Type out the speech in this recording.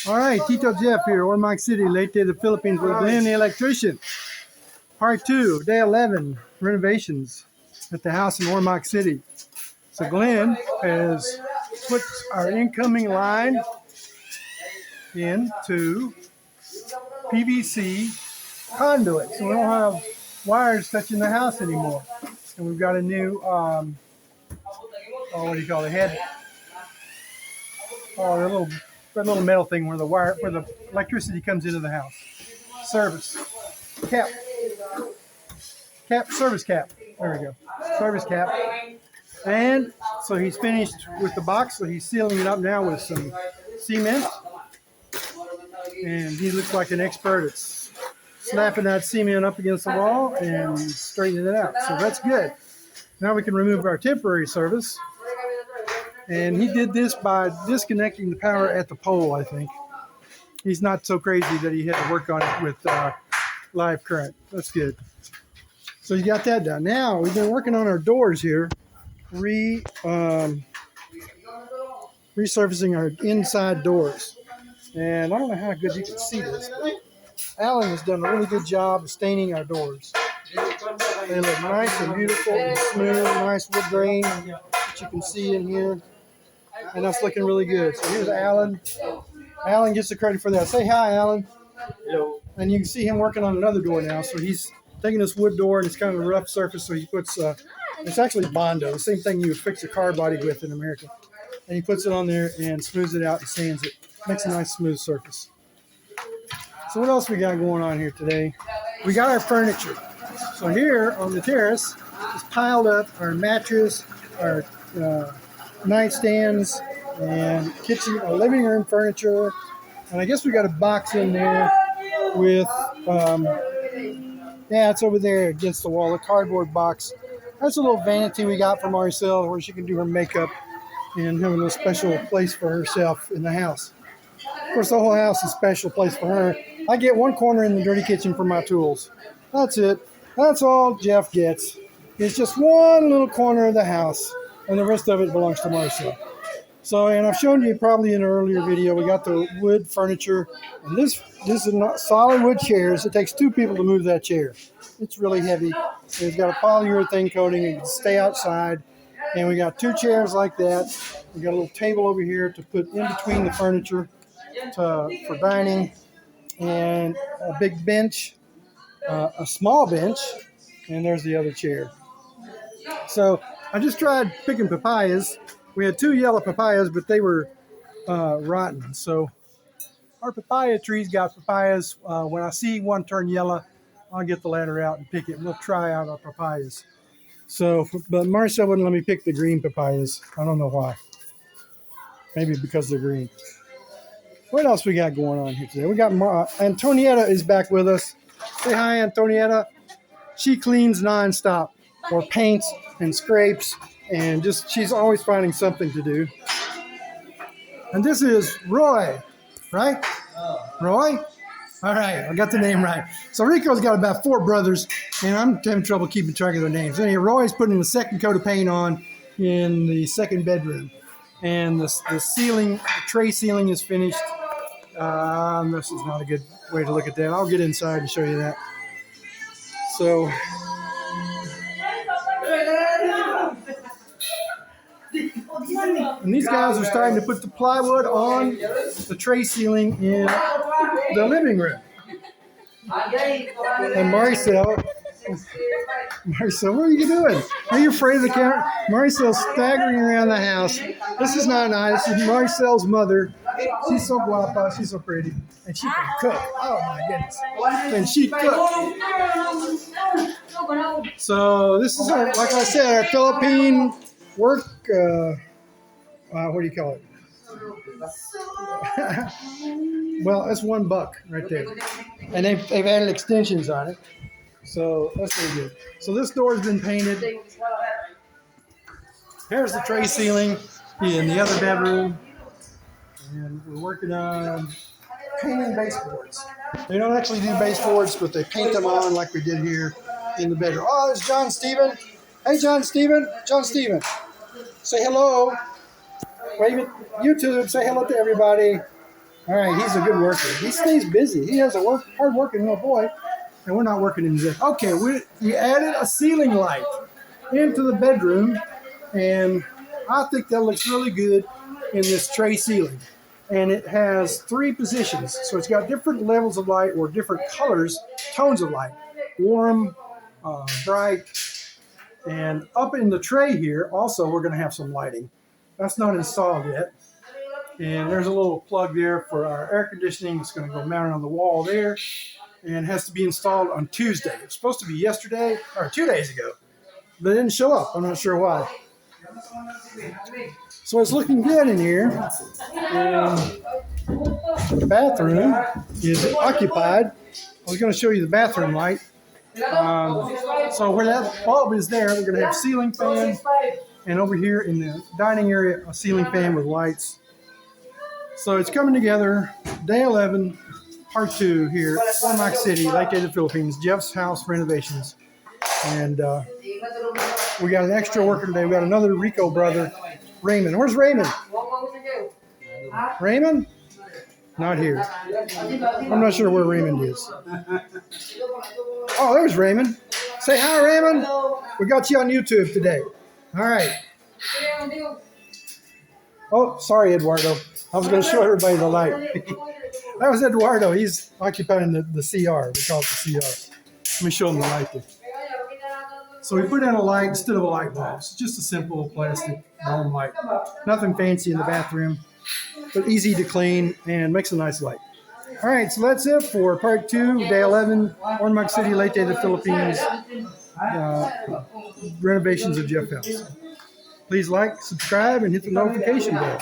All right, Tito Jeff here, Ormoc City, Leyte the Philippines with Glenn the electrician. Part 2, day 11, renovations at the house in Ormoc City. So Glenn has put our incoming line into PVC conduit, so we don't have wires touching the house anymore. And we've got a new, what do you call it, head? Oh, that little metal thing where the electricity comes into the house. Service cap, service cap. There we go, service cap. And so he's finished with the box, so he's sealing it up now with some cement. And he looks like an expert at snapping that cement up against the wall and straightening it out. So that's good. Now we can remove our temporary service. And he did this by disconnecting the power at the pole, I think. He's not so crazy that he had to work on it with live current. That's good. So you got that done. Now we've been working on our doors here, resurfacing our inside doors. And I don't know how good you can see this, but Alan has done a really good job of staining our doors. They look nice and beautiful and smooth, nice wood grain that you can see in here. And that's looking really good. So here's Alan. Alan gets the credit for that. Say hi, Alan. Hello. And you can see him working on another door now. So he's taking this wood door, and it's kind of a rough surface, so he puts, it's actually Bondo, the same thing you would fix a car body with in America. And he puts it on there and smooths it out and sands it. Makes a nice smooth surface. So what else we got going on here today? We got our furniture. So here on the terrace is piled up our mattress, our nightstands, and kitchen, living room furniture. And I guess we got a box in there with, it's over there against the wall, a cardboard box. That's a little vanity we got from Marcel where she can do her makeup and have a little special place for herself in the house. Of course, the whole house is a special place for her. I get one corner in the dirty kitchen for my tools. That's it. That's all Jeff gets. It's just one little corner of the house, and the rest of it belongs to Marcel. So, and I've shown you probably in an earlier video, we got the wood furniture, and this is not solid wood chairs. It takes 2 people to move that chair. It's really heavy. It's got a polyurethane coating. It can stay outside. And we got 2 chairs like that. We got a little table over here to put in between the furniture for dining, and a big bench, a small bench, and there's the other chair. So I just tried picking papayas. We had 2 yellow papayas, but they were rotten. So our papaya trees got papayas. When I see one turn yellow, I'll get the ladder out and pick it. We'll try out our papayas. So, but Marcel wouldn't let me pick the green papayas. I don't know why. Maybe because they're green. What else we got going on here today? We got Antonietta is back with us. Say hi, Antonietta. She cleans nonstop, or paints and scrapes, and she's always finding something to do. And this is Roy, right? Roy? All right, I got the name right. So Rico's got about 4 brothers, and I'm having trouble keeping track of their names. Anyway, Roy's putting the second coat of paint on in the second bedroom. And the ceiling, the tray ceiling is finished. This is not a good way to look at that. I'll get inside and show you that. So, and these guys are starting to put the plywood on the tray ceiling in the living room. And Marcel, what are you doing? Are you afraid of the camera? Marcel's staggering around the house. This is not nice. This is Marcel's mother. She's so guapa. She's so pretty. And she can cook. Oh, my goodness. And she cooks. So this is, like I said, our Philippine work, what do you call it? Well, that's $1 right there. And they've added extensions on it. So that's really good. So this door's been painted. Here's the tray ceiling in the other bedroom. And we're working on painting baseboards. They don't actually do baseboards, but they paint them on like we did here in the bedroom. Oh, there's John Steven. Hey, John Steven. John Steven. Say hello. Wave at YouTube. Say hello to everybody. All right, he's a good worker. He stays busy. He has a hard-working little boy, and we're not working him yet. Okay, we added a ceiling light into the bedroom, and I think that looks really good in this tray ceiling. And it has 3 positions, so it's got different levels of light or different colors, tones of light, warm, bright, and up in the tray here also we're going to have some lighting. That's not installed yet. And there's a little plug there for our air conditioning. It's going to go mounted on the wall there, and has to be installed on Tuesday. It was supposed to be yesterday or 2 days ago, but it didn't show up. I'm not sure why. So it's looking good in here. And the bathroom is occupied. I was going to show you the bathroom light. So where that bulb is there, we're going to have ceiling fan, and over here in the dining area, a ceiling fan with lights. So it's coming together. Day 11, part 2 here, Ormoc City, Leyte the Philippines, Jeff's house renovations. And we got an extra worker today. We got another Rico brother, Raymond. Where's Raymond? Raymond? Not here. I'm not sure where Raymond is. Oh, there's Raymond. Say hi, Raymond. We got you on YouTube today. All right. Oh, sorry, Eduardo. I was going to show everybody the light. That was Eduardo. He's occupying the CR. We call it the CR. Let me show him the light there. So we put in a light instead of a light bulb. It's just a simple plastic dome light. Nothing fancy in the bathroom, but easy to clean and makes a nice light. All right, so that's it for part 2, day 11, Ormoc City, Leyte the Philippines, renovations of Jeff House. Please like, subscribe, and hit the notification bell.